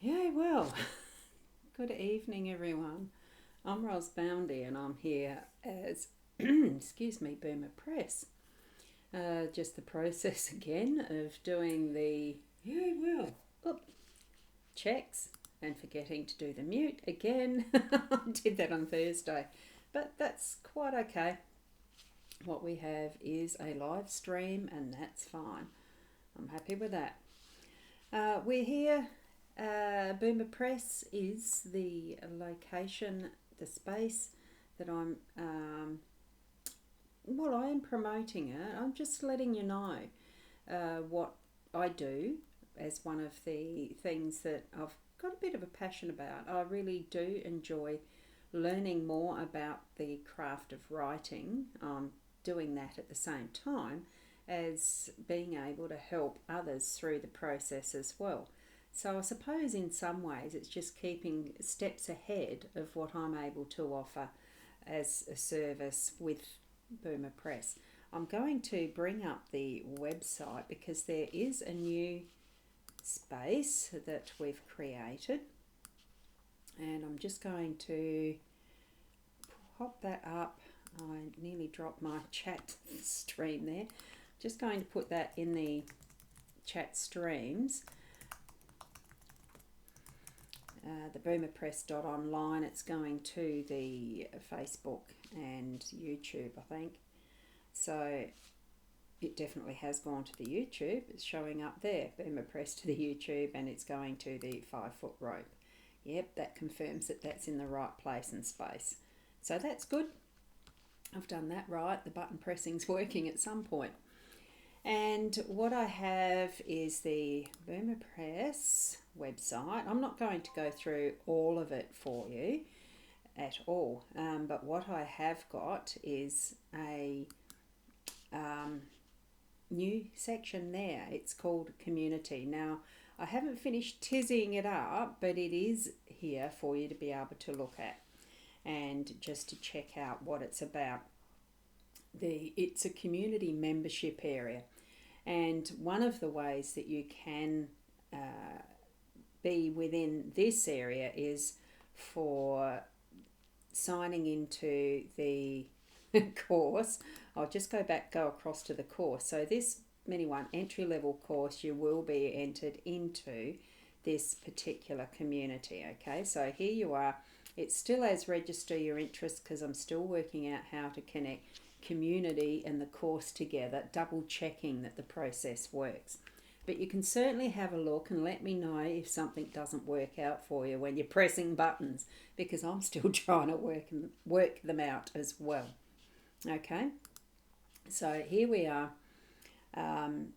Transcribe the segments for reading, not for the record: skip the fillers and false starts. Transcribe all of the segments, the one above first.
Yeah, well, good evening, everyone. I'm Ros Boundy, and I'm here as, excuse me, Boomer Press. Just the process again of doing the, yeah, well, oop, checks and forgetting to do the mute again. I did that on Thursday, but that's quite okay. What we have is a live stream, and that's fine. I'm happy with that. We're here. Boomer Press is the location, the space that I am promoting it. I'm just letting you know what I do as one of the things that I've got a bit of a passion about. I really do enjoy learning more about the craft of writing. I'm doing that at the same time as being able to help others through the process as well. So I suppose in some ways it's just keeping steps ahead of what I'm able to offer as a service with Boomer Press. I'm going to bring up the website because there is a new space that we've created, and I'm just going to pop that up. I nearly dropped my chat stream there. Just going to put that in the chat streams. The boomerpress.online, it's going to the Facebook and YouTube, I think. So it definitely has gone to the YouTube. It's showing up there, Boomer Press to the YouTube, and it's going to the 5-foot rope. Yep, that confirms that that's in the right place and space. So that's good. I've done that right. The button pressing's working at some point. And what I have is the Boomer Press website. I'm not going to go through all of it for you at all, but what I have got is a new section there. It's called Community. Now, I haven't finished tizzying it up, but it is here for you to be able to look at and just to check out what it's about. It's a community membership area, and one of the ways that you can be within this area is for signing into the course. I'll just go across to the course. So this Mini One entry level course, you will be entered into this particular community. Okay, so here you are. It still has register your interest because I'm still working out how to connect community and the course together, double checking that the process works. But you can certainly have a look and let me know if something doesn't work out for you when you're pressing buttons, because I'm still trying to work them out as well. Okay, so here we are.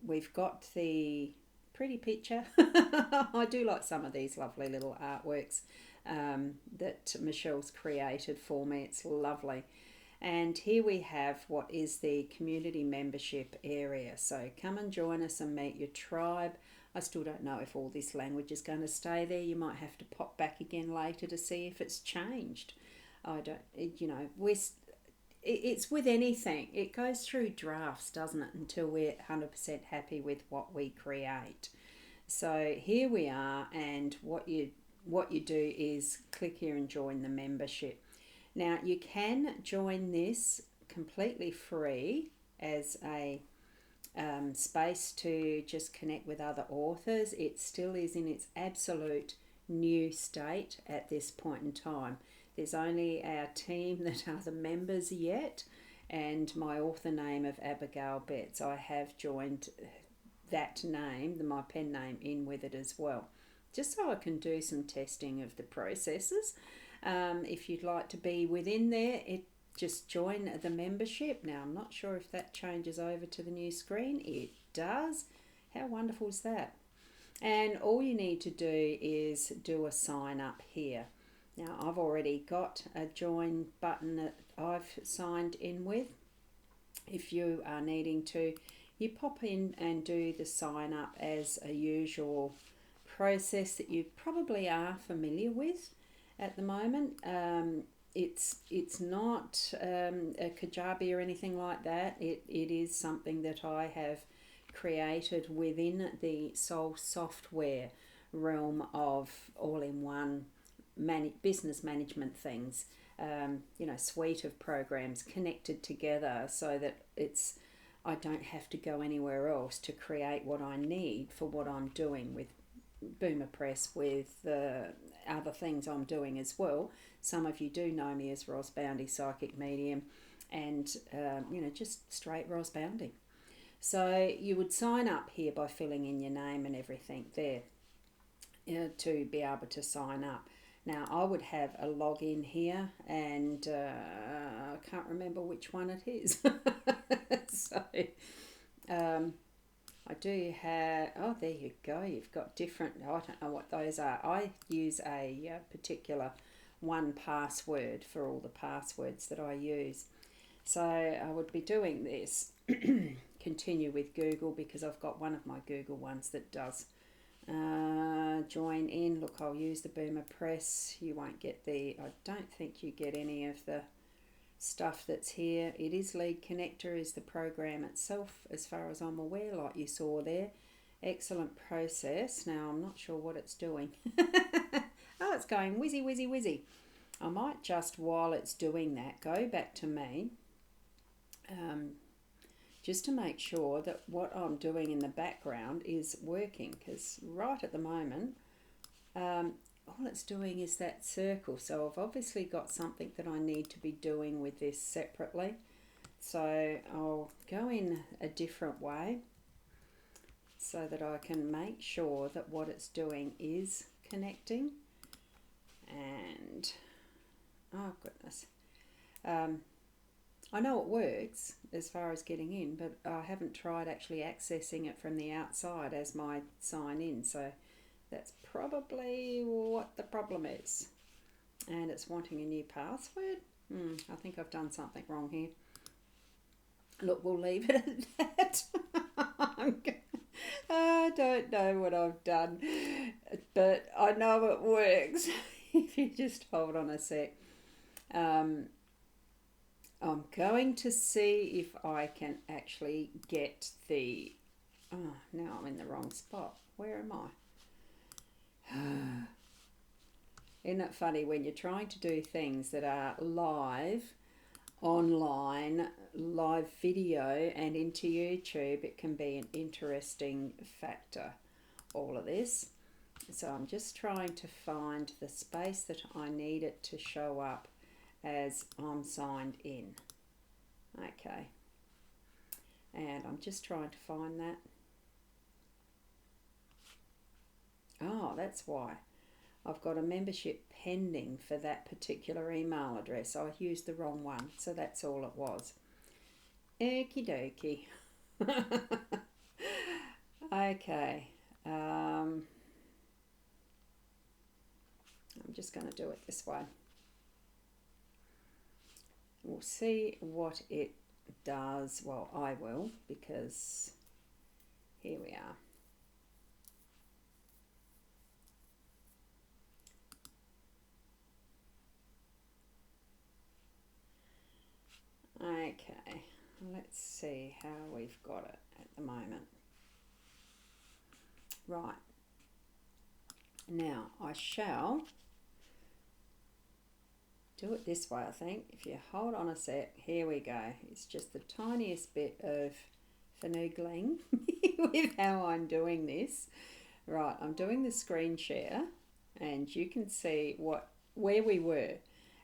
We've got the pretty picture. I do like some of these lovely little artworks that Michelle's created for me. It's lovely. And here we have what is the community membership area. So come and join us and meet your tribe. I still don't know if all this language is going to stay there. You might have to pop back again later to see if it's changed. I don't, it's with anything. It goes through drafts, doesn't it, until we're 100% happy with what we create. So here we are, and what you do is click here and join the membership. Now, you can join this completely free as a space to just connect with other authors. It still is in its absolute new state at this point in time. There's only our team that are the members yet, and my author name of Abigail Betts. I have joined that name, my pen name, in with it as well, just so I can do some testing of the processes. If you'd like to be within there, just join the membership. Now, I'm not sure if that changes over to the new screen. It does. How wonderful is that? And all you need to do is do a sign up here. Now, I've already got a join button that I've signed in with. If you are needing to, you pop in and do the sign up as a usual process that you probably are familiar with at the moment. It's not a Kajabi or anything like that. It is something that I have created within the Soul software realm of all-in-one business management things, suite of programs connected together so that I don't have to go anywhere else to create what I need for what I'm doing with Boomer Press, with other things I'm doing as well. Some of you do know me as Ros Boundy Psychic Medium, and just straight Ros Boundy. So you would sign up here by filling in your name and everything there to be able to sign up. Now I would have a login here, and I can't remember which one it is. So I do have, oh, there you go, you've got different, I don't know what those are. I use a particular one password for all the passwords that I use. So I would be doing this, continue with Google, because I've got one of my Google ones that does join in. Look, I'll use the Boomer Press. You won't get I don't think you get any of the stuff that's here. It is Lead Connector is the program itself, as far as I'm aware, like you saw there. Excellent process. Now I'm not sure what it's doing. Oh, it's going whizzy whizzy whizzy. I might just, while it's doing that, go back to me, just to make sure that what I'm doing in the background is working, because right at the moment all it's doing is that circle. So I've obviously got something that I need to be doing with this separately. So I'll go in a different way so that I can make sure that what it's doing is connecting. And oh goodness, I know it works as far as getting in, but I haven't tried actually accessing it from the outside as my sign in. So that's probably what the problem is. And it's wanting a new password. I think I've done something wrong here. Look, we'll leave it at that. I don't know what I've done, but I know it works. If you just hold on a sec. I'm going to see if I can actually get the... Oh, now I'm in the wrong spot. Where am I? Isn't it funny when you're trying to do things that are live, online, live video and into YouTube, it can be an interesting factor, all of this. So I'm just trying to find the space that I need it to show up as I'm signed in. Okay. And I'm just trying to find that. Oh, that's why. I've got a membership pending for that particular email address. I used the wrong one, so that's all it was. Okie dokie. Okay. I'm just going to do it this way. We'll see what it does. Well, I will, because here we are. Okay, let's see how we've got it at the moment. Right, now I shall do it this way, I think. If you hold on a sec, here we go. It's just the tiniest bit of finagling with how I'm doing this. Right, I'm doing the screen share, and you can see where we were,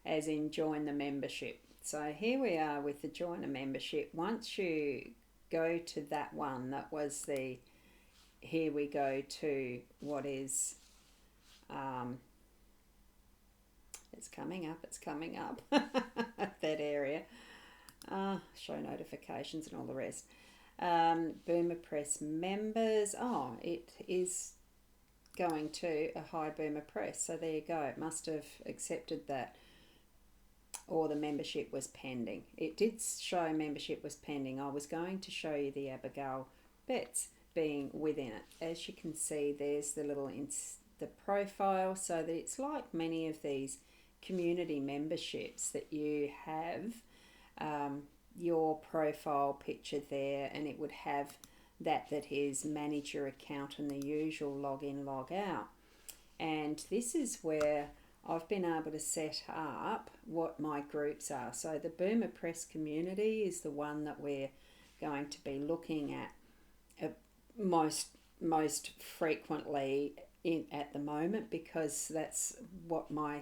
as in join the membership. So here we are with the join a membership. Once you go to that one, that was the, here we go to what is, it's coming up, that area. Show notifications and all the rest. Boomer Press members. Oh, it is going to a hi Boomer Press. So there you go. It must have accepted that. Or the membership was pending. It did show membership was pending. I was going to show you the Abigail Betts being within it. As you can see, there's the little the profile, so that it's like many of these community memberships that you have your profile picture there, and it would have that is manage your account and the usual log in, log out. And this is where I've been able to set up what my groups are. So the Boomer Press community is the one that we're going to be looking at most frequently at the moment, because that's what my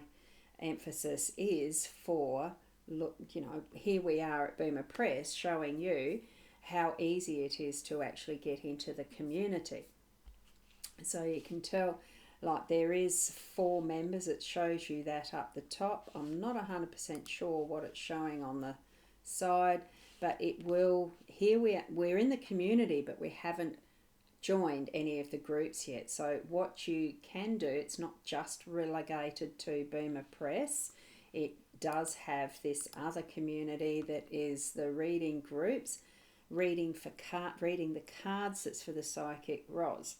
emphasis is for. Look, here we are at Boomer Press showing you how easy it is to actually get into the community. So you can tell, like, there is 4 members. It shows you that up the top. I'm not 100% sure what it's showing on the side, but it will. Here we're in the community, but we haven't joined any of the groups yet. So what you can do, it's not just relegated to Boomer Press. It does have this other community that is the reading groups, reading the cards. That's for the Psychic Ros.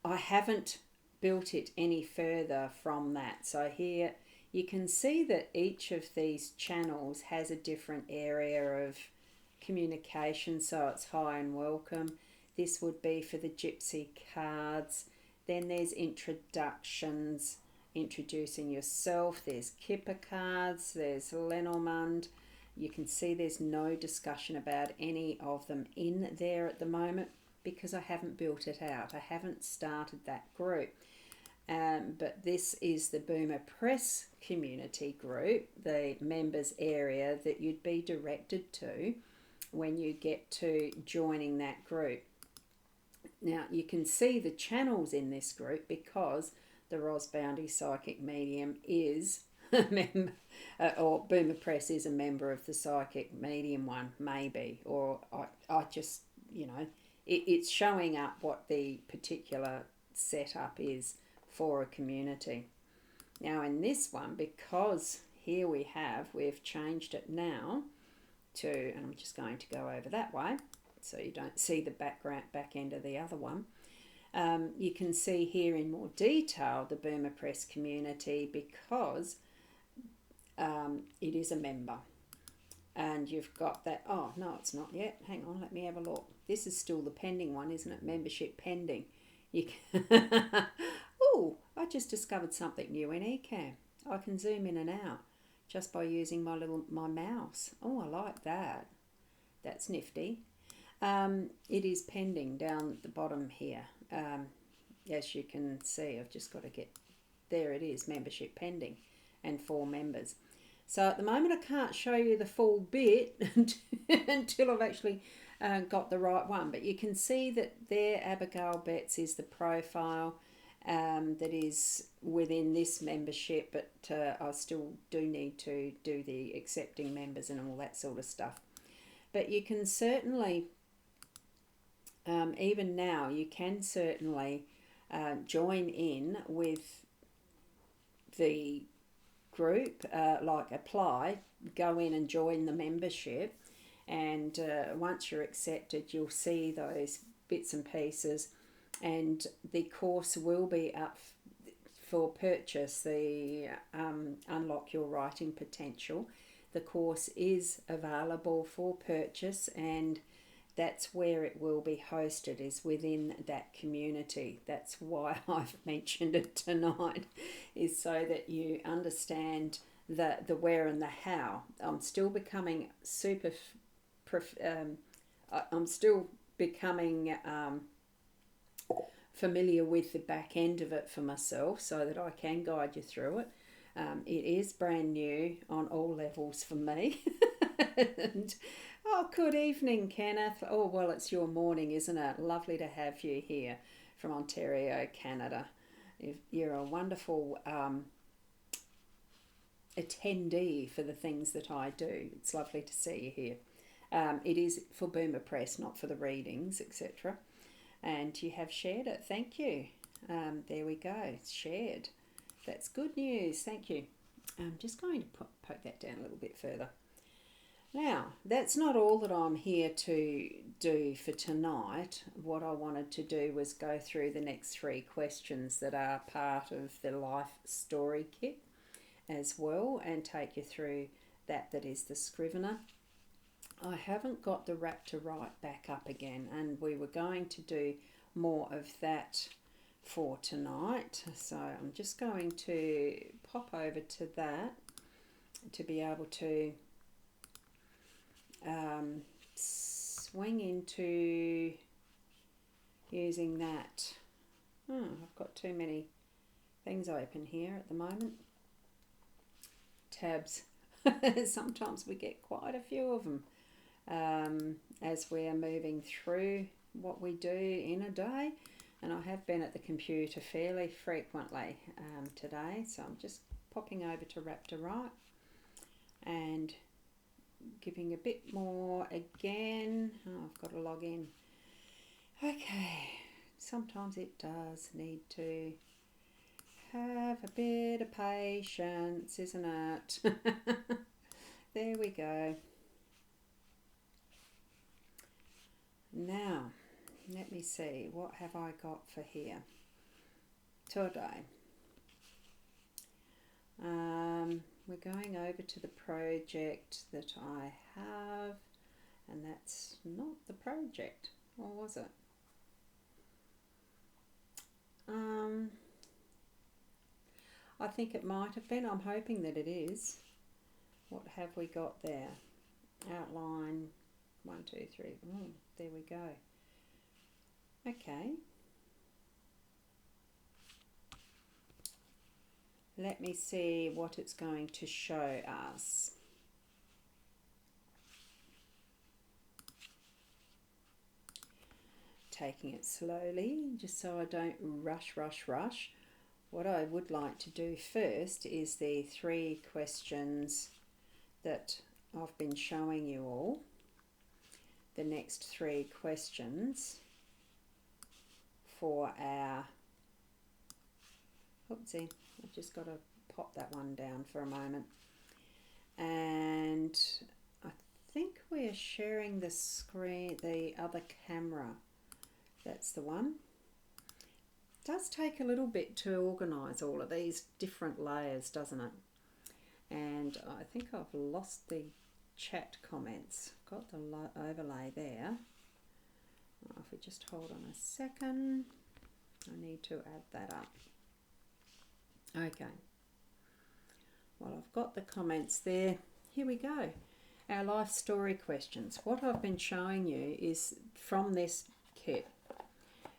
I haven't built it any further from that. So here you can see that each of these channels has a different area of communication. So it's hi and welcome. This would be for the Gypsy cards. Then there's introductions, introducing yourself. There's Kipper cards. There's Lenormand. You can see there's no discussion about any of them in there at the moment, because I haven't built it out. I haven't started that group. But this is the Boomer Press community group, the members area that you'd be directed to when you get to joining that group. Now you can see the channels in this group, because the Ros Boundy Psychic Medium is a member, or Boomer Press is a member of the Psychic Medium one, maybe, or I just, it's showing up what the particular setup is for a community. Now in this one, because here we've changed it now to, and I'm just going to go over that way so you don't see the back end of the other one. You can see here in more detail the Boomer Press community, because it is a member. And you've got that, oh no, it's not yet, hang on, let me have a look. This is still the pending one, isn't it? Membership pending. You can oh, I just discovered something new in Ecamm. I can zoom in and out just by using my mouse. Oh, I like that. That's nifty. It is pending down the bottom here. As you can see, I've just got to get, there it is, membership pending, and 4 members. So at the moment I can't show you the full bit until I've actually got the right one. But you can see that there, Abigail Betts is the profile that is within this membership, but I still do need to do the accepting members and all that sort of stuff. But you can certainly, even now, you can certainly join in with the group, like apply, go in and join the membership, and once you're accepted, you'll see those bits and pieces, and the course will be up for purchase. The Unlock Your Writing Potential, the course is available for purchase, and that's where it will be hosted, is within that community. That's why I've mentioned it tonight, is so that you understand the where and the how. I'm still becoming I'm still becoming familiar with the back end of it for myself, so that I can guide you through it. It is brand new on all levels for me. And, oh, good evening, Kenneth. Oh, well, it's your morning, isn't it? Lovely to have you here from Ontario, Canada. You're a wonderful attendee for the things that I do. It's lovely to see you here. It is for Boomer Press, not for the readings, etc. And you have shared it. Thank you. There we go. It's shared. That's good news. Thank you. I'm just going to poke that down a little bit further. Now, that's not all that I'm here to do for tonight. What I wanted to do was go through the next 3 questions that are part of the life story kit as well, and take you through that is the Scrivener. I haven't got the Wrap to Write back up again, and we were going to do more of that for tonight. So I'm just going to pop over to that to be able to swing into using that. I've got too many things open here at the moment. Tabs. Sometimes we get quite a few of them as we are moving through what we do in a day. And I have been at the computer fairly frequently today, so I'm just popping over to Raptor Right and giving a bit more again. I've got to log in. Okay, sometimes it does need to have a bit of patience, isn't it? There we go. Now, let me see, what have I got for here today? We're going over to the project that I have, and that's not the project, or was it? I think it might have been. I'm hoping that it is. What have we got there? Outline 1, 2, 3. Oh, there we go. Okay. Let me see what it's going to show us. Taking it slowly, just so I don't rush. What I would like to do first is the 3 questions that I've been showing you all. The next 3 questions for our, oopsie, I've just got to pop that one down for a moment. And I think we're sharing the screen, the other camera. That's the one. It does take a little bit to organise all of these different layers, doesn't it? And I think I've lost the chat comments. Got the overlay there. If we just hold on a second, I need to add that up. Okay. Well, I've got the comments there. Here we go. Our life story questions. What I've been showing you is from this kit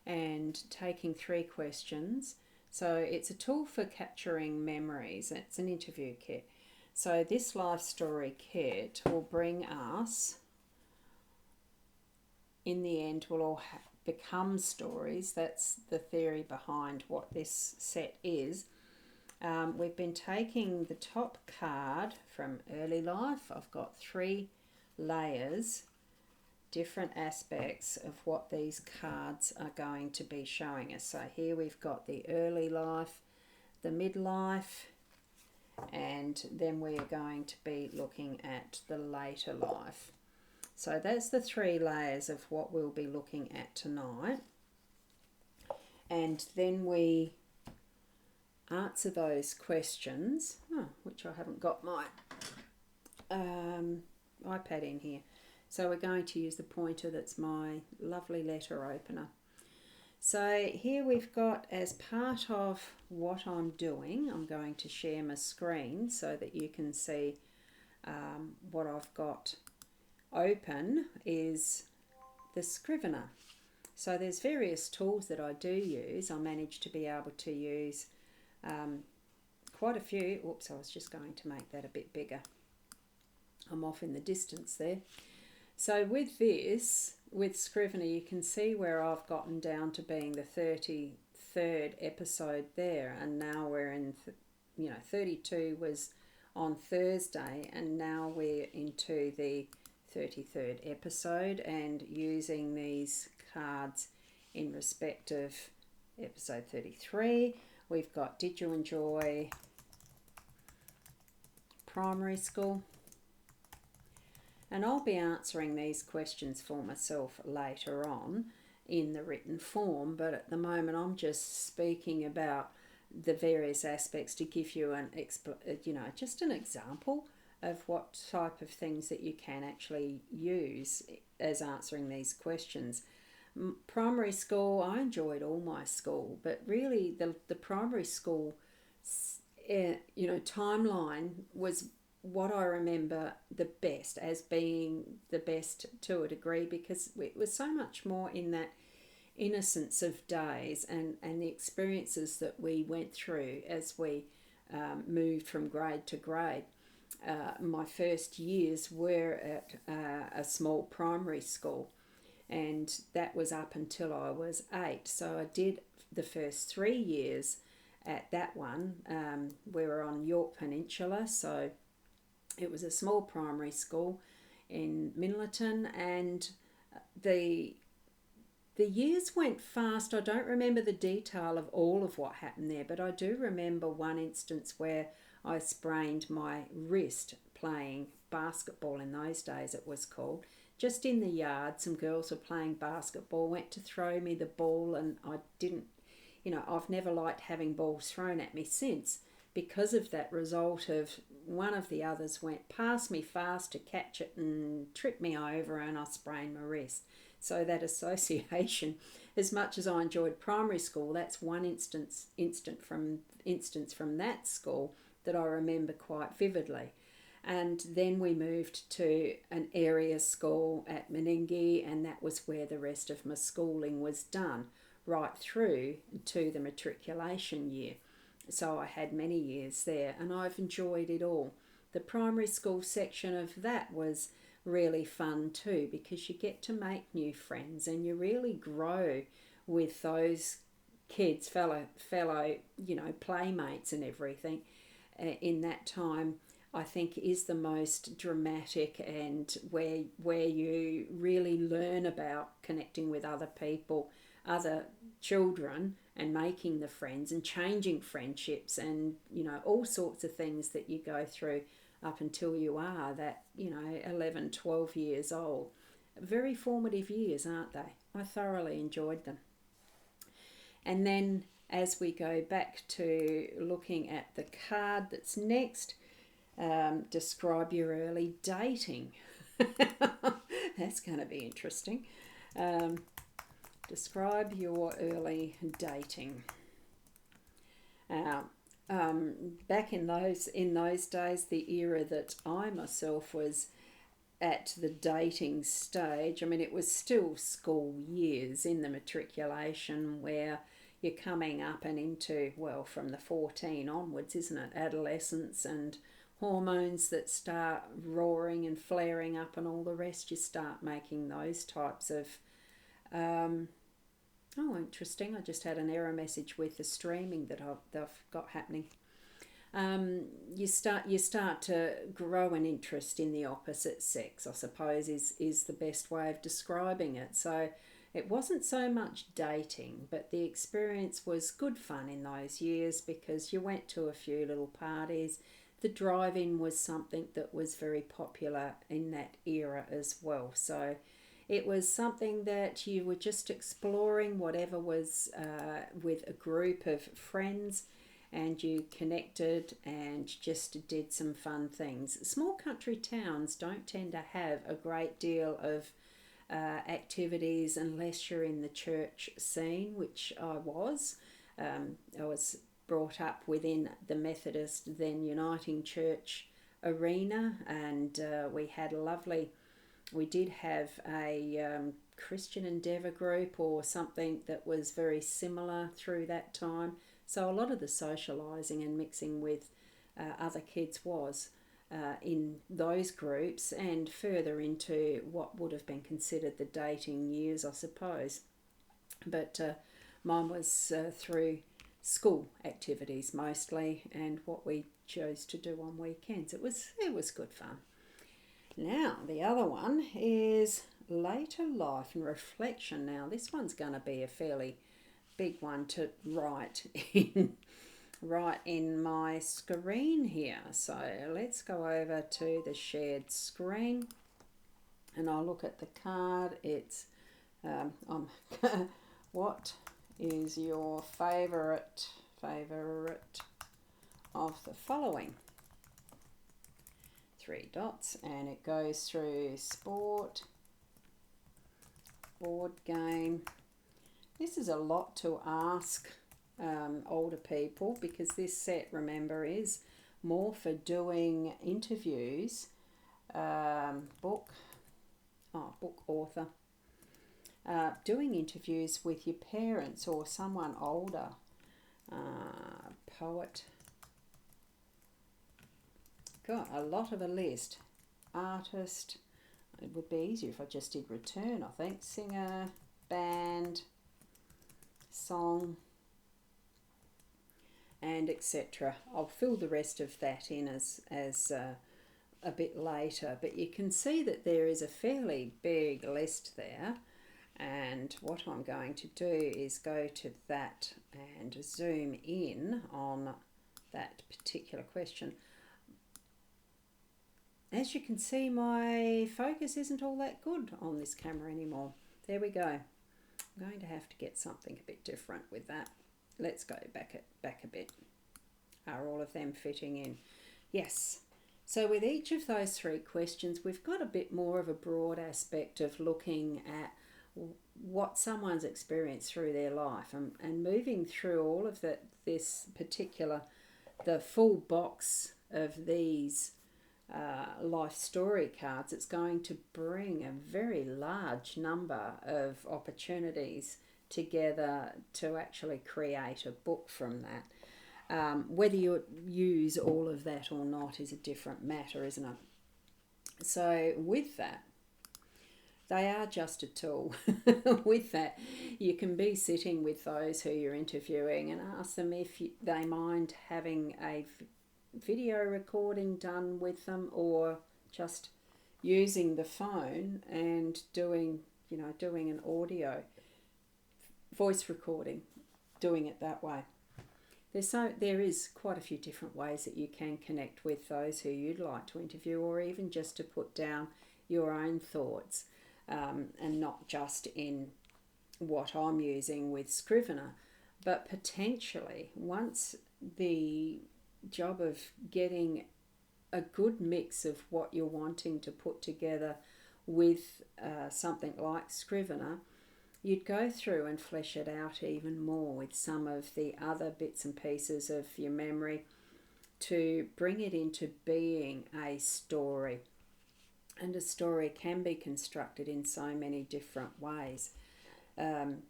and taking 3 questions. So it's a tool for capturing memories. It's an interview kit. So this life story kit will bring us, in the end, will all become stories. That's the theory behind what this set is. We've been taking the top card from early life. I've got 3 layers, different aspects of what these cards are going to be showing us. So here we've got the early life, the midlife, and then we are going to be looking at the later life. So that's the 3 layers of what we'll be looking at tonight. And then we answer those questions, which I haven't got my iPad in here. So we're going to use the pointer that's my lovely letter opener. So here we've got, as part of what I'm doing, I'm going to share my screen so that you can see what I've got open is the Scrivener. So there's various tools that I do use. I managed to be able to use quite a few. Oops, I was just going to make that a bit bigger. I'm off in the distance there. So with this, with Scrivener, you can see where I've gotten down to being the 33rd episode there, and now we're in, 32 was on Thursday, and now we're into the 33rd episode, and using these cards in respect of episode 33. We've got, did you enjoy primary school? And I'll be answering these questions for myself later on in the written form, but at the moment I'm just speaking about the various aspects to give you just an example of what type of things that you can actually use as answering these questions. Primary school, I enjoyed all my school, but really the primary school, timeline was what I remember the best, as being the best to a degree, because it was so much more in that innocence of days, and the experiences that we went through as we moved from grade to grade. My first years were at a small primary school, and that was up until I was 8. So I did the first 3 years at that one. We were on York Peninsula, so it was a small primary school in Minlaton, and the the years went fast. I don't remember the detail of all of what happened there, but I do remember one instance where I sprained my wrist playing basketball. In those days it was called. Just in the yard, some girls were playing basketball, went to throw me the ball, and I didn't, I've never liked having balls thrown at me since, because of that result of one of the others went past me fast to catch it and tripped me over, and I sprained my wrist. So that association, as much as I enjoyed primary school, that's one instance from that school that I remember quite vividly. And then we moved to an area school at Meningie, and that was where the rest of my schooling was done, right through to the matriculation year. So I had many years there, and I've enjoyed it all. The primary school section of that was really fun too, because you get to make new friends and you really grow with those kids, fellow playmates and everything. In that time, I think, is the most dramatic, and where you really learn about connecting with other people, other children, and making the friends and changing friendships, and all sorts of things that you go through up until you are that 11, 12 years old. Very formative years, aren't they? I thoroughly enjoyed them. And then as we go back to looking at the card that's next, describe your early dating. That's going to be interesting. Describe your early dating. Back in those days, the era that I myself was at the dating stage, I mean, it was still school years in the matriculation, where you're coming up and into, well, from the 14 onwards, isn't it? Adolescence and hormones that start roaring and flaring up and all the rest. You start making those types of interesting. I just had an error message with the streaming that I've got happening. You start to grow an interest in the opposite sex, I suppose, is the best way of describing it. So it wasn't so much dating, but the experience was good fun in those years, because you went to a few little parties. The drive-in was something that was very popular in that era as well. So it was something that you were just exploring whatever was with a group of friends, and you connected and just did some fun things. Small country towns don't tend to have a great deal of activities unless you're in the church scene, which I was. I was brought up within the Methodist, then Uniting Church arena, and we did have a Christian Endeavour group or something that was very similar through that time. So a lot of the socialising and mixing with other kids was in those groups, and further into what would have been considered the dating years, I suppose. But mine was through school activities mostly, and what we chose to do on weekends. It was good fun. Now the other one is later life and reflection. Now this one's going to be a fairly big one to write in my screen here. So let's go over to the shared screen, and I'll look at the card. It's what is your favourite of the following? 3 dots, and it goes through sport, board game. This is a lot to ask older people, because this set, remember, is more for doing interviews. Book author. Doing interviews with your parents or someone older. Poet. Got a lot of a list. Artist. It would be easier if I just did return, I think. Singer, band, song, and etc. I'll fill the rest of that in as a bit later, but you can see that there is a fairly big list there, and what I'm going to do is go to that and zoom in on that particular question. As you can see, my focus isn't all that good on this camera anymore. There we go. I'm going to have to get something a bit different with that. Let's go back a bit. Are all of them fitting in? Yes. So with each of those three questions, we've got a bit more of a broad aspect of looking at what someone's experienced through their life, and moving through all of this particular, the full box of these life story cards. It's going to bring a very large number of opportunities together to actually create a book from that. Whether you use all of that or not is a different matter, isn't it? So with that, they are just a tool. With that, you can be sitting with those who you're interviewing and ask them if they mind having a video recording done with them, or just using the phone and doing an audio voice recording, doing it that way. There is quite a few different ways that you can connect with those who you'd like to interview, or even just to put down your own thoughts, and not just in what I'm using with Scrivener, but potentially once the job of getting a good mix of what you're wanting to put together with something like Scrivener, you'd go through and flesh it out even more with some of the other bits and pieces of your memory to bring it into being a story. And a story can be constructed in so many different ways,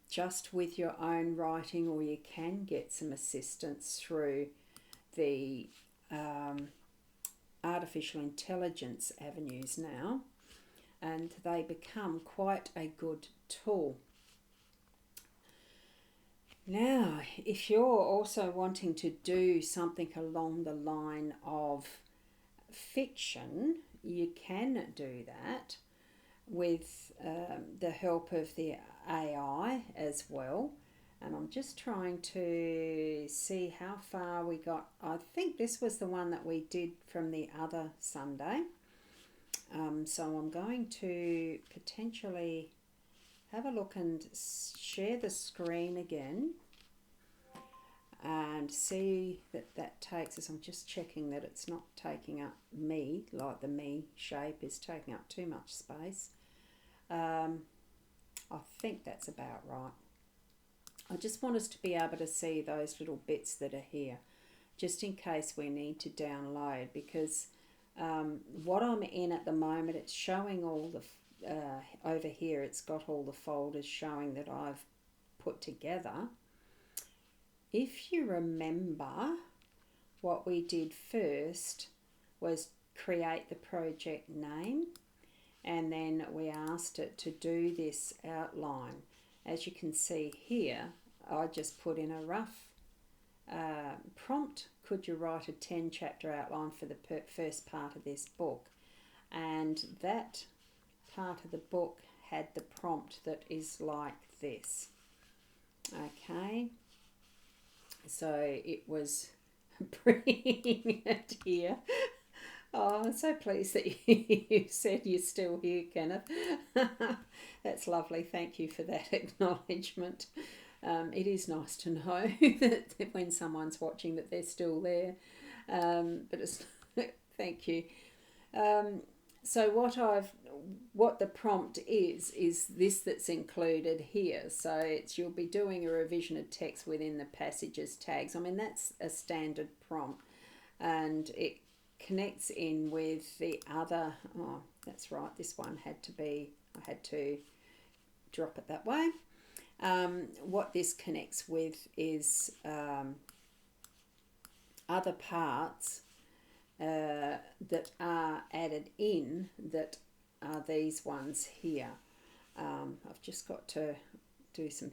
just with your own writing, or you can get some assistance through the artificial intelligence avenues now, and they become quite a good tool. Now, if you're also wanting to do something along the line of fiction, you can do that with the help of the AI as well. And I'm just trying to see how far we got. I think this was the one that we did from the other Sunday. So I'm going to potentially have a look and share the screen again and see that takes us. I'm just checking that it's not taking up me, like the me shape is taking up too much space. I think that's about right. I just want us to be able to see those little bits that are here, just in case we need to download, because what I'm in at the moment, it's showing all the, over here, it's got all the folders showing that I've put together. If you remember, what we did first was create the project name, and then we asked it to do this outline. As you can see here, I just put in a rough prompt. Could you write a 10-chapter outline for the first part of this book? And that part of the book had the prompt that is like this. Okay, so it was bringing it here. Oh, I'm so pleased that you said you're still here, Kenneth. That's lovely. Thank you for that acknowledgement. It is nice to know that when someone's watching that they're still there. But it's thank you. So what the prompt is this that's included here. So it's you'll be doing a revision of text within the passages tags. I mean, that's a standard prompt, and it connects in with the other. Oh, that's right. This one had to be. I had to drop it that way. What this connects with is other parts that are added in that are these ones here. I've just got to do some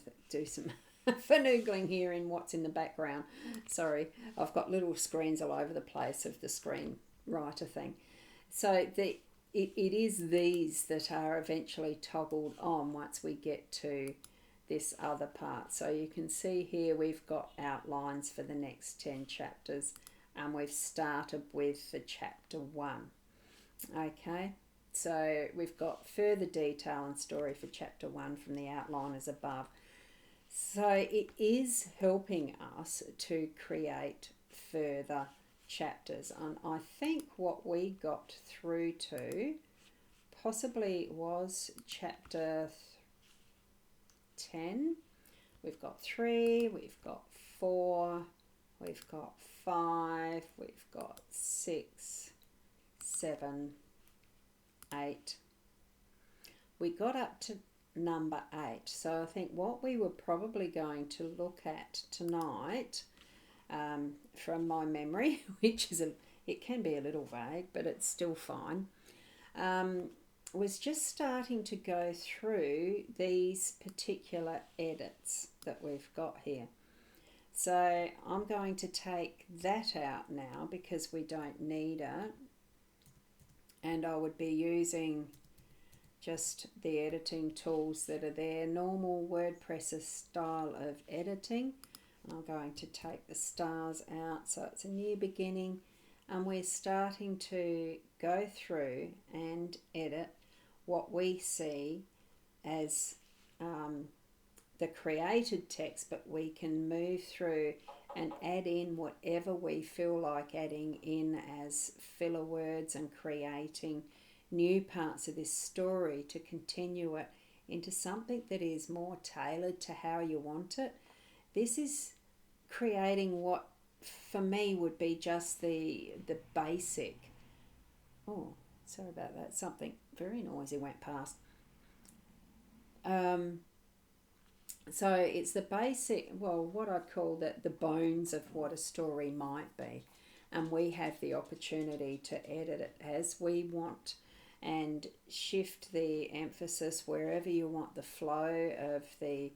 finagling here in what's in the background. Sorry, I've got little screens all over the place of the screen writer thing. So it is these that are eventually toggled on once we get to this other part. So you can see here we've got outlines for the next 10 chapters, and we've started with the chapter 1. Okay, so we've got further detail and story for chapter 1 from the outliners above. So it is helping us to create further chapters, and I think what we got through to possibly was chapter 10. We've got 3, we've got 4, we've got 5, we've got 6, 7, 8. We got up to number 8. So I think what we were probably going to look at tonight, from my memory, which is it can be a little vague, but it's still fine, was just starting to go through these particular edits that we've got here. So I'm going to take that out now because we don't need it, and I would be using just the editing tools that are there, normal WordPress style of editing. I'm going to take the stars out, so it's a new beginning, and we're starting to go through and edit what we see as the created text, but we can move through and add in whatever we feel like adding in as filler words and creating new parts of this story to continue it into something that is more tailored to how you want it. This is creating what for me would be just the basic. Oh, sorry about that. Something very noisy went past. So it's the basic, well, what I'd call the bones of what a story might be. And we have the opportunity to edit it as we want and shift the emphasis wherever you want the flow of the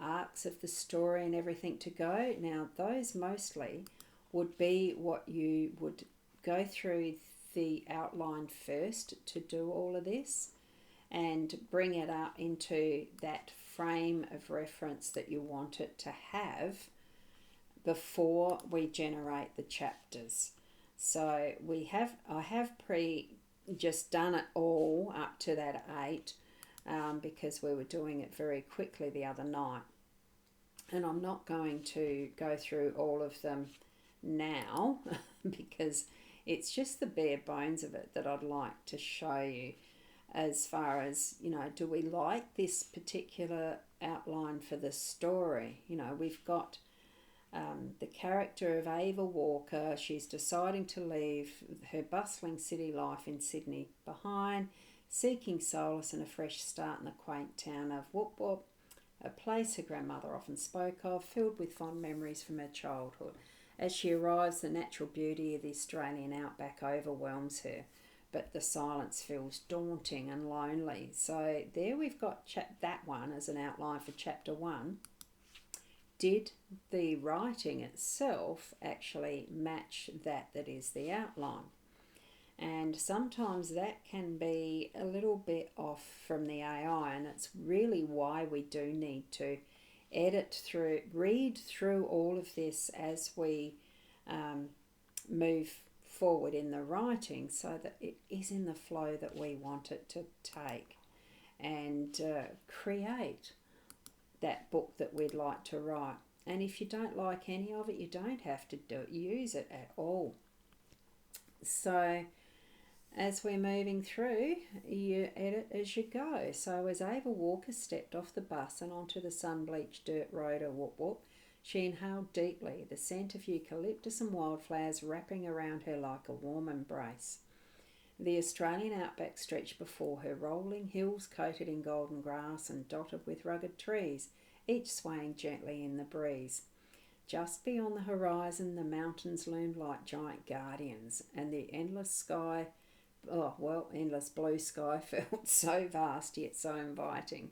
arcs of the story and everything to go. Now, those mostly would be what you would go through the outline first to do all of this and bring it up into that frame of reference that you want it to have before we generate the chapters. So I have just done it all up to that 8 because we were doing it very quickly the other night, and I'm not going to go through all of them now because it's just the bare bones of it that I'd like to show you. As far as, do we like this particular outline for the story? We've got the character of Ava Walker. She's deciding to leave her bustling city life in Sydney behind, seeking solace and a fresh start in the quaint town of Whoop Whoop, a place her grandmother often spoke of, filled with fond memories from her childhood. As she arrives, the natural beauty of the Australian outback overwhelms her, but the silence feels daunting and lonely. So there we've got that one as an outline for chapter 1. Did the writing itself actually match that is the outline? And sometimes that can be a little bit off from the AI, and it's really why we do need to read through all of this as we move forward in the writing so that it is in the flow that we want it to take and create that book that we'd like to write. And if you don't like any of it, you don't have to use it at all. So As we're moving through, you edit as you go. So as Ava Walker stepped off the bus and onto the sun-bleached dirt road of Whoop Whoop, she inhaled deeply, the scent of eucalyptus and wildflowers wrapping around her like a warm embrace. The Australian outback stretched before her, rolling hills coated in golden grass and dotted with rugged trees, each swaying gently in the breeze. Just beyond the horizon, the mountains loomed like giant guardians, and the endless blue sky felt so vast yet so inviting.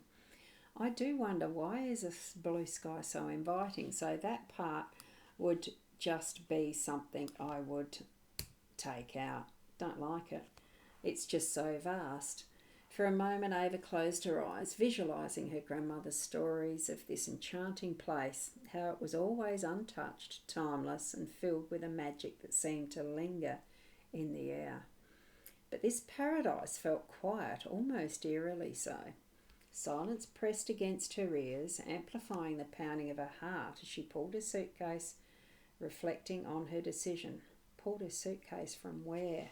I do wonder, why is this blue sky so inviting? So that part would just be something I would take out. Don't like it. It's just so vast. For a moment, Ava closed her eyes, visualising her grandmother's stories of this enchanting place, how it was always untouched, timeless, and filled with a magic that seemed to linger in the air. But this paradise felt quiet, almost eerily so. Silence pressed against her ears, amplifying the pounding of her heart as she pulled her suitcase, reflecting on her decision. Pulled her suitcase from where?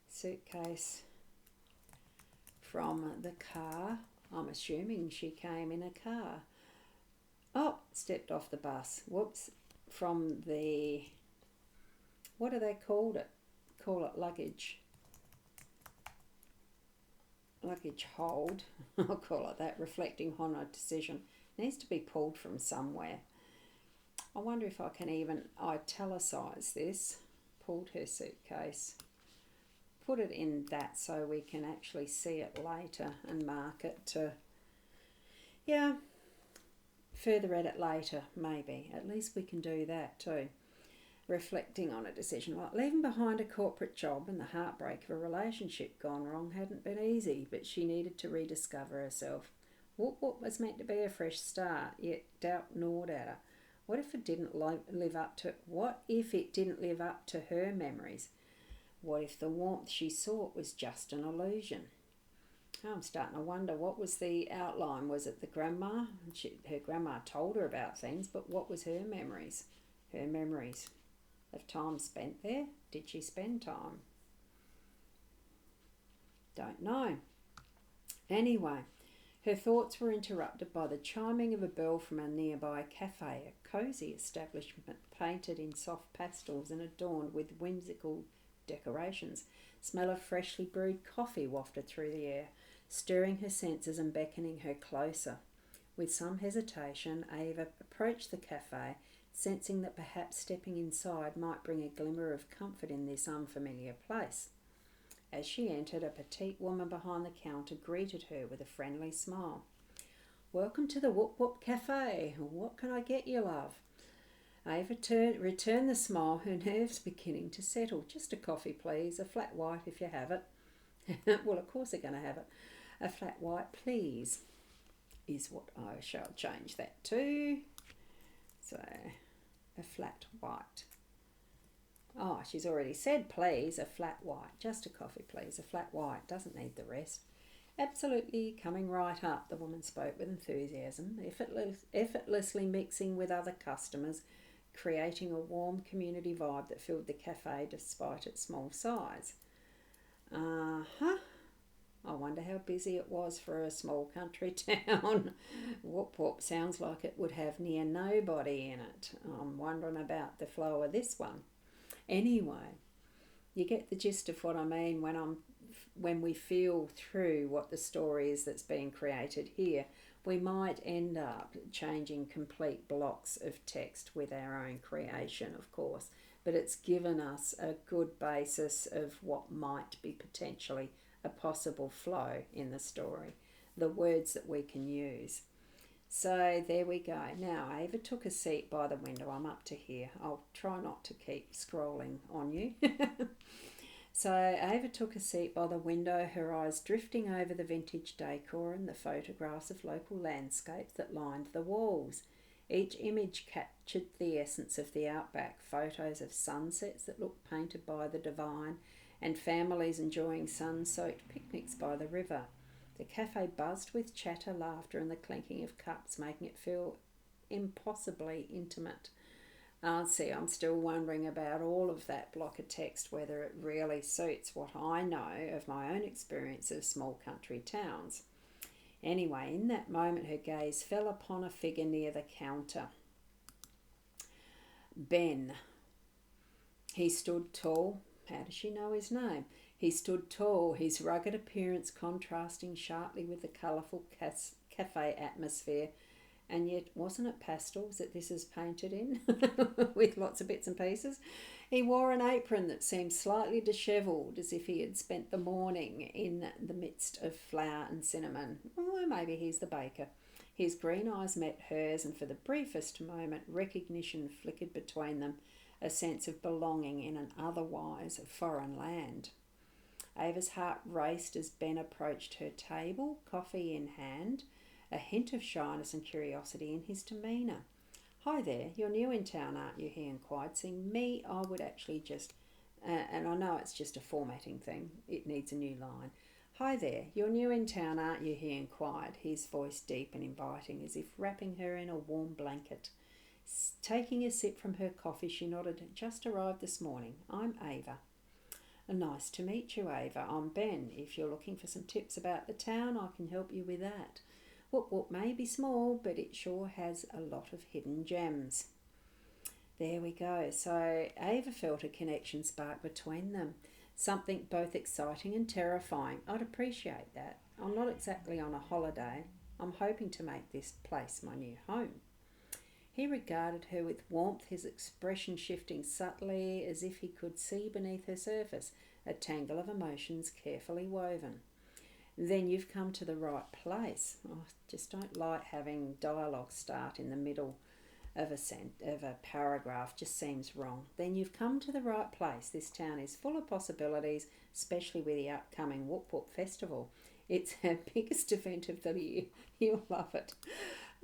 Suitcase from the car. I'm assuming she came in a car. Oh, stepped off the bus. Whoops. From the, what do they call it? Call it luggage hold. I'll call it that, reflecting on a decision. Needs to be pulled from somewhere. I wonder if I can even italicize this. Pulled her suitcase. Put it in that so we can actually see it later and mark it to, further edit later, maybe. At least we can do that too. Reflecting on a decision, like leaving behind a corporate job and the heartbreak of a relationship gone wrong hadn't been easy, but she needed to rediscover herself. What was meant to be a fresh start, yet doubt gnawed at her. What if it didn't live up to her memories? What if the warmth she sought was just an illusion? I'm starting to wonder, what was the outline? Was it the grandma? Her grandma told her about things, but what was her memories? Her memories of time spent there? Did she spend time? Don't know. Anyway, her thoughts were interrupted by the chiming of a bell from a nearby cafe, a cosy establishment painted in soft pastels and adorned with whimsical decorations. Smell of freshly brewed coffee wafted through the air, stirring her senses and beckoning her closer. With some hesitation, Ava approached the cafe, sensing that perhaps stepping inside might bring a glimmer of comfort in this unfamiliar place. As she entered, a petite woman behind the counter greeted her with a friendly smile. "Welcome to the Whoop Whoop Cafe. What can I get you, love?" Ava returned the smile, her nerves beginning to settle. "Just a coffee, please. A flat white if you have it." Well, of course they're going to have it. "A flat white, please," is what I shall change that to. So, a flat white. Oh, she's already said please, a flat white. Just a coffee, please. A flat white. Doesn't need the rest. "Absolutely, coming right up," the woman spoke with enthusiasm, effortlessly mixing with other customers, creating a warm community vibe that filled the cafe despite its small size. I wonder how busy it was for a small country town. Whoop Whoop sounds like it would have near nobody in it. I'm wondering about the flow of this one. Anyway, you get the gist of what I mean when we feel through what the story is that's being created here. We might end up changing complete blocks of text with our own creation, of course, but it's given us a good basis of what might be potentially a possible flow in the story, the words that we can use. So there we go. Now, Ava took a seat by the window. I'm up to here. I'll try not to keep scrolling on you. So Ava took a seat by the window, her eyes drifting over the vintage decor and the photographs of local landscapes that lined the walls. Each image captured the essence of the outback, photos of sunsets that looked painted by the divine, and families enjoying sun-soaked picnics by the river. The cafe buzzed with chatter, laughter, and the clinking of cups, making it feel impossibly intimate. See, I'm still wondering about all of that block of text, whether it really suits what I know of my own experience of small country towns. Anyway, in that moment, her gaze fell upon a figure near the counter. Ben. He stood tall. How does she know his name? He stood tall, his rugged appearance contrasting sharply with the colourful cafe atmosphere. And yet, wasn't it pastels that this is painted in with lots of bits and pieces? He wore an apron that seemed slightly dishevelled, as if he had spent the morning in the midst of flour and cinnamon. Or maybe he's the baker. His green eyes met hers, and for the briefest moment, recognition flickered between them, a sense of belonging in an otherwise foreign land. Ava's heart raced as Ben approached her table, coffee in hand, a hint of shyness and curiosity in his demeanour. "Hi there, you're new in town, aren't you?" he inquired. Seeing me, I would actually just, and I know it's just a formatting thing, it needs a new line. "Hi there, you're new in town, aren't you?" he inquired, his voice deep and inviting, as if wrapping her in a warm blanket. Taking a sip from her coffee, she nodded. "Just arrived this morning. I'm Ava." "Nice to meet you, Ava. I'm Ben. If you're looking for some tips about the town, I can help you with that. What may be small, but it sure has a lot of hidden gems." There we go. So Ava felt a connection spark between them. Something both exciting and terrifying. I'd appreciate that. I'm not exactly on a holiday. I'm hoping to make this place my new home. He regarded her with warmth, his expression shifting subtly as if he could see beneath her surface a tangle of emotions carefully woven. "Then you've come to the right place." I just don't like having dialogue start in the middle of a paragraph. Just seems wrong. "Then you've come to the right place. This town is full of possibilities, especially with the upcoming Whoop Whoop Festival. It's our biggest event of the year. You'll love it."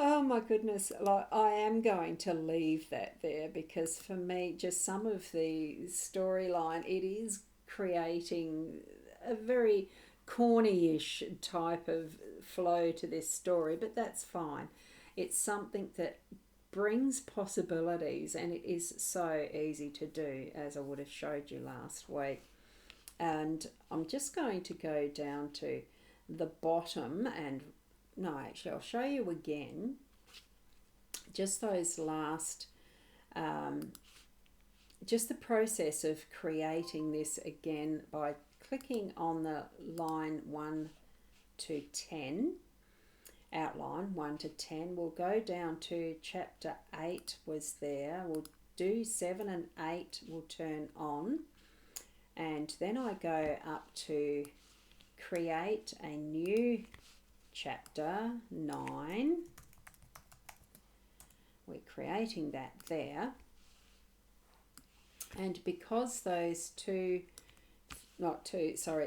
Oh my goodness, like I am going to leave that there because for me, just some of the storyline, it is creating a very corny-ish type of flow to this story, but that's fine. It's something that brings possibilities, and it is so easy to do, as I would have showed you last week. And I'm just going to go down to the bottom, and no, actually I'll show you again just those last just the process of creating this again by clicking on the line 1 to 10, outline 1 to 10. We'll go down to chapter 8 was there. We'll do 7 and 8 will turn on, and then I go up to create a new chapter 9. We're creating that there, and because those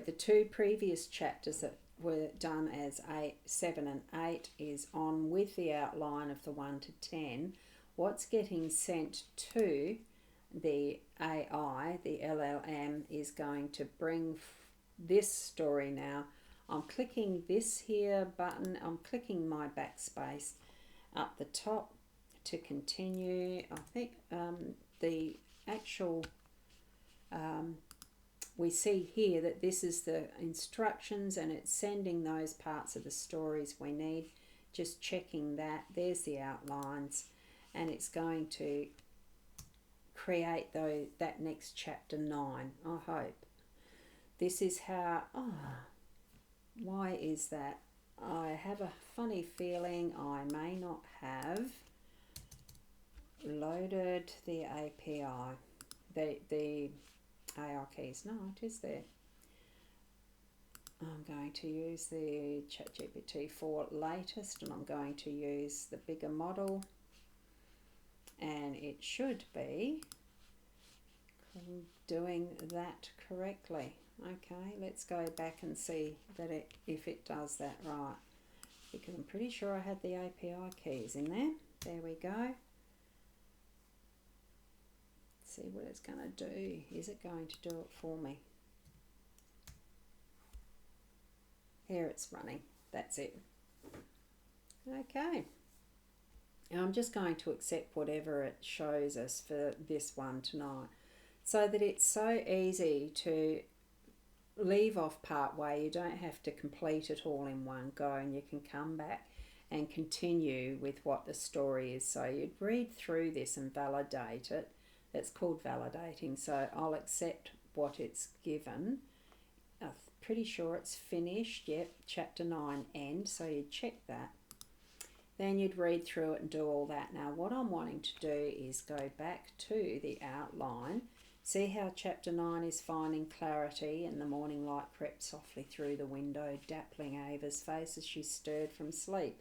the two previous chapters that were done as 7 and 8 is on with the outline of the 1 to 10, what's getting sent to the AI, the LLM, is going to bring this story now. I'm clicking this here button, I'm clicking my backspace up the top to continue. I think the actual we see here that this is the instructions and it's sending those parts of the stories we need. Just checking that. There's the outlines, and it's going to create that next chapter 9, I hope. This is how... why is that? I have a funny feeling I may not have loaded the API, the AI keys. No, it is there. I'm going to use the ChatGPT 4 latest, and I'm going to use the bigger model, and it should be doing that correctly. Okay, let's go back and see that if it does that right, because I'm pretty sure I had the API keys in there. There we go. See what it's going to do. Is it going to do it for me? Here it's running. That's it. Okay. And I'm just going to accept whatever it shows us for this one tonight, so that it's so easy to leave off part way. You don't have to complete it all in one go, and you can come back and continue with what the story is. So you'd read through this and validate it. That's called validating. So I'll accept what it's given. I'm pretty sure it's finished. Yep, chapter 9 end. So you'd check that. Then you'd read through it and do all that. Now what I'm wanting to do is go back to the outline. See how chapter 9 is finding clarity, and the morning light crept softly through the window, dappling Ava's face as she stirred from sleep.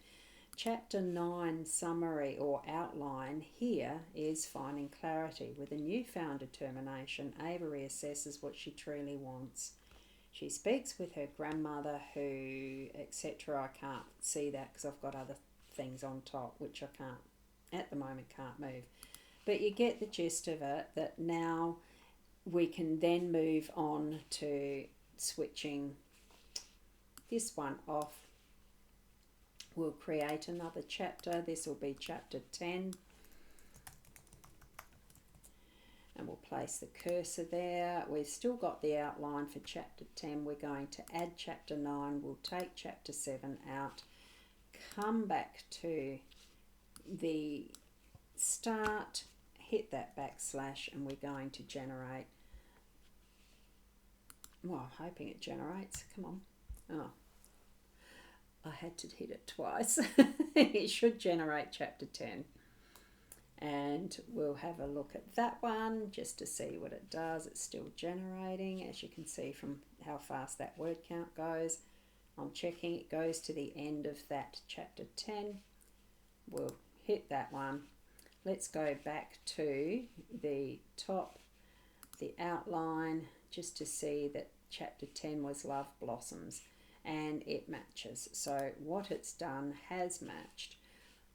Chapter 9 summary or outline here is finding clarity. With a newfound determination, Ava reassesses what she truly wants. She speaks with her grandmother, who, etc. I can't see that because I've got other things on top, which I can't, at the moment, can't move. But you get the gist of it, that now we can then move on to switching this one off. We'll create another chapter. This will be chapter 10. And we'll place the cursor there. We've still got the outline for chapter 10. We're going to add chapter 9. We'll take chapter 7 out. Come back to the start, hit that backslash, and we're going to generate. Well, I'm hoping it generates. Come on. Oh, I had to hit it twice. It should generate chapter 10. And we'll have a look at that one just to see what it does. It's still generating, as you can see from how fast that word count goes. I'm checking it goes to the end of that chapter 10. We'll hit that one. Let's go back to the top, the outline, just to see that chapter 10 was Love Blossoms, and it matches. So what it's done has matched,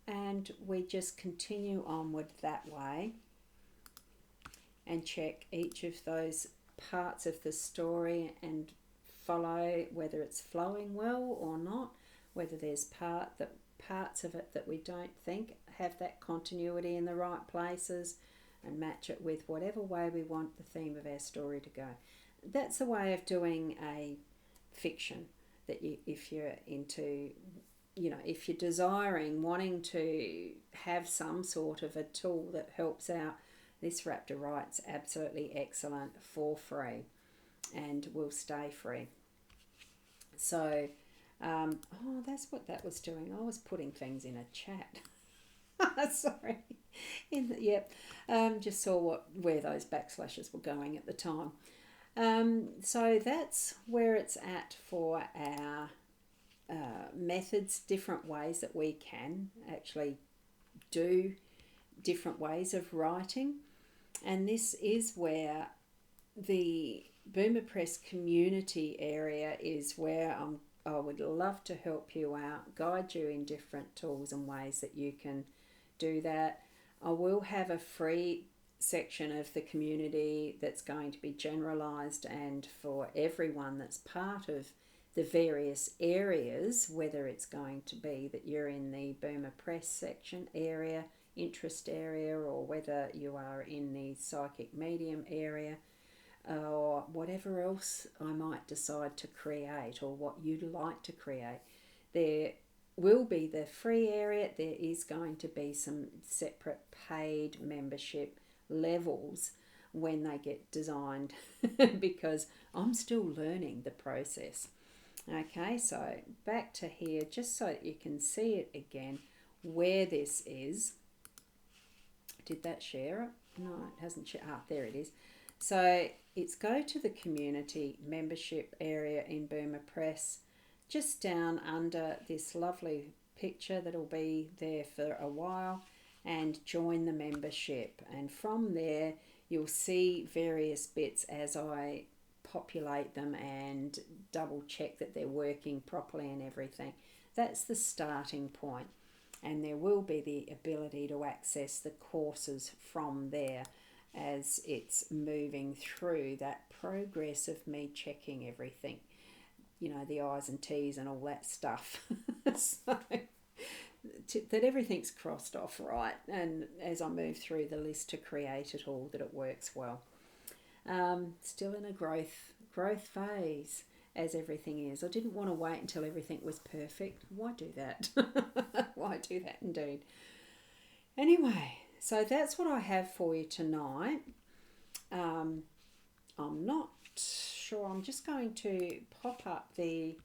and we just continue onward that way and check each of those parts of the story and follow whether it's flowing well or not, whether there's parts of it that we don't think have that continuity in the right places, and match it with whatever way we want the theme of our story to go. That's a way of doing a fiction, that you, if you're into, if you're desiring, wanting to have some sort of a tool that helps out, this Raptor Writes absolutely excellent for free and will stay free. So, that's what that was doing. I was putting things in a chat. Sorry. Just saw where those backslashes were going at the time. So that's where it's at for our methods, different ways that we can actually do different ways of writing. And this is where the Boomer Press community area is where I would love to help you out, guide you in different tools and ways that you can do that. I will have a free section of the community that's going to be generalized and for everyone that's part of the various areas, whether it's going to be that you're in the Boomer Press section area, interest area, or whether you are in the psychic medium area, or whatever else I might decide to create, or what you'd like to create. There will be the free area. There is going to be some separate paid membership levels when they get designed because I'm still learning the process. Okay, so back to here, just so that you can see it again, where this is. Did that share it? No, it hasn't shared. Ah, there it is. So it's go to the community membership area in Boomer Press, just down under this lovely picture that'll be there for a while, and join the membership. And from there you'll see various bits as I populate them and double check that they're working properly and everything. That's the starting point, and there will be the ability to access the courses from there as it's moving through that progress of me checking everything, the I's and T's and all that stuff. So that everything's crossed off right, and as I move through the list to create it all, that it works well. Still in a growth phase, as everything is. I didn't want to wait until everything was perfect. Why do that? Why do that indeed? Anyway, so that's what I have for you tonight. I'm not sure. I'm just going to pop up the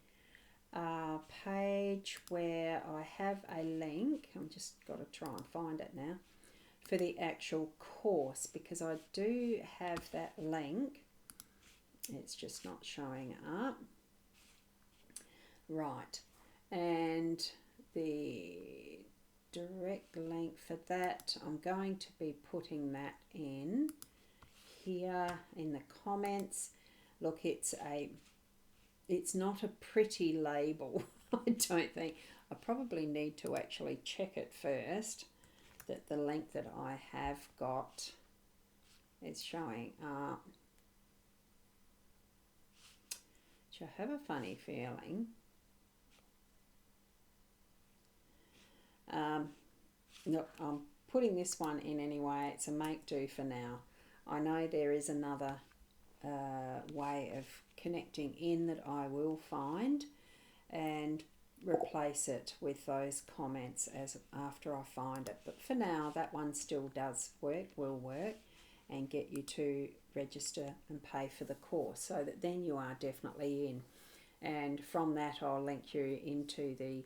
page where I have a link. I'm just got to try and find it now for the actual course, because I do have that link. It's just not showing up. Right, and the direct link for that, I'm going to be putting that in here in the comments. Look, it's not a pretty label. I don't think. I probably need to actually check it first, that the link that I have got is showing up. Which I have a funny feeling. Look, I'm putting this one in anyway. It's a make do for now. I know there is another way of connecting in that I will find and replace it with those comments as after I find it. But for now, that one still does work, will work, and get you to register and pay for the course, so that then you are definitely in. And from that, I'll link you into the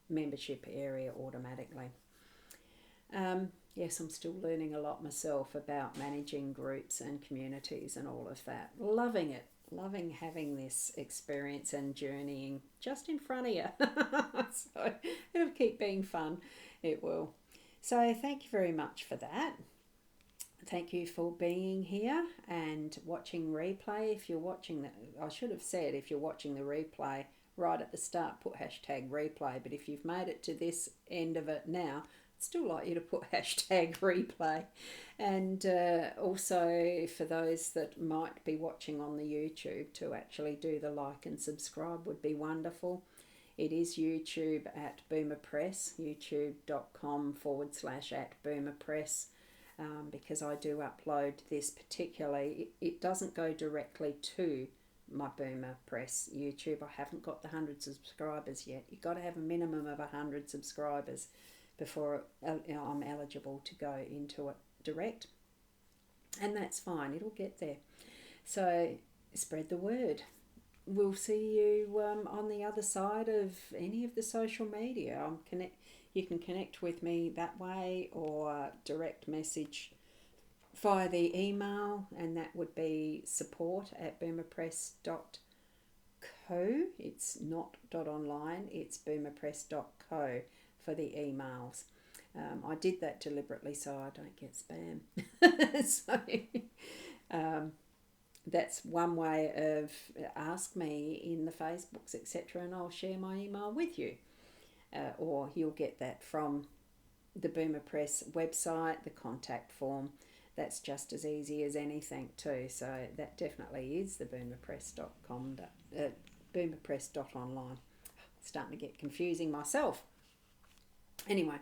membership area automatically. Yes, I'm still learning a lot myself about managing groups and communities and all of that. Loving it. Loving having this experience and journeying just in front of you. So it'll keep being fun. It will. So thank you very much for that. Thank you for being here and watching replay. If you're watching I should have said, if you're watching the replay right at the start, put hashtag replay. But if you've made it to this end of it now, I'd still like you to put hashtag replay. And also for those that might be watching on the YouTube, to actually do the like and subscribe would be wonderful. It is YouTube at Boomer Press, youtube.com/@BoomerPress. Because I do upload this particularly, it doesn't go directly to my Boomer Press YouTube. I haven't got the 100 subscribers yet. You've got to have a minimum of 100 subscribers before I'm eligible to go into it direct. And that's fine, it'll get there. So spread the word. We'll see you on the other side of any of the social media. You can connect with me that way, or direct message via the email, and that would be support@boomerpress.co. It's not .online, it's boomerpress.co for the emails. I did that deliberately so I don't get spam. So that's one way of ask me in the Facebooks, etc., and I'll share my email with you. Or you'll get that from the Boomer Press website, the contact form. That's just as easy as anything too. So that definitely is the boomerpress.com, boomerpress.online. Starting to get confusing myself. Anyway,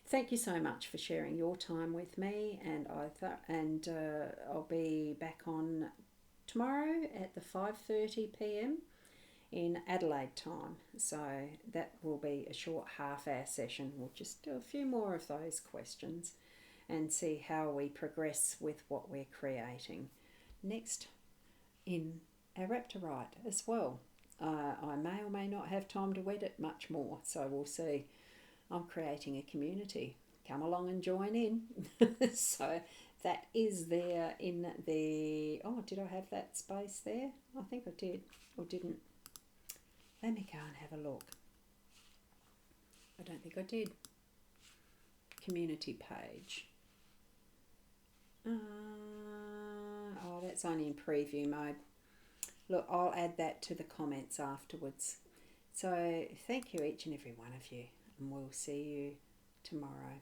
thank you so much for sharing your time with me, and I'll be back on tomorrow at the 5:30 p.m. in Adelaide time. So that will be a short half-hour session. We'll just do a few more of those questions and see how we progress with what we're creating. Next, in our Raptorite as well. I may or may not have time to edit much more, so we'll see. I'm creating a community. Come along and join in. So that is there in the... Oh, did I have that space there? I think I did, or didn't. Let me go and have a look. I don't think I did. Community page. Oh, that's only in preview mode. Look, I'll add that to the comments afterwards. So thank you, each and every one of you, and we'll see you tomorrow.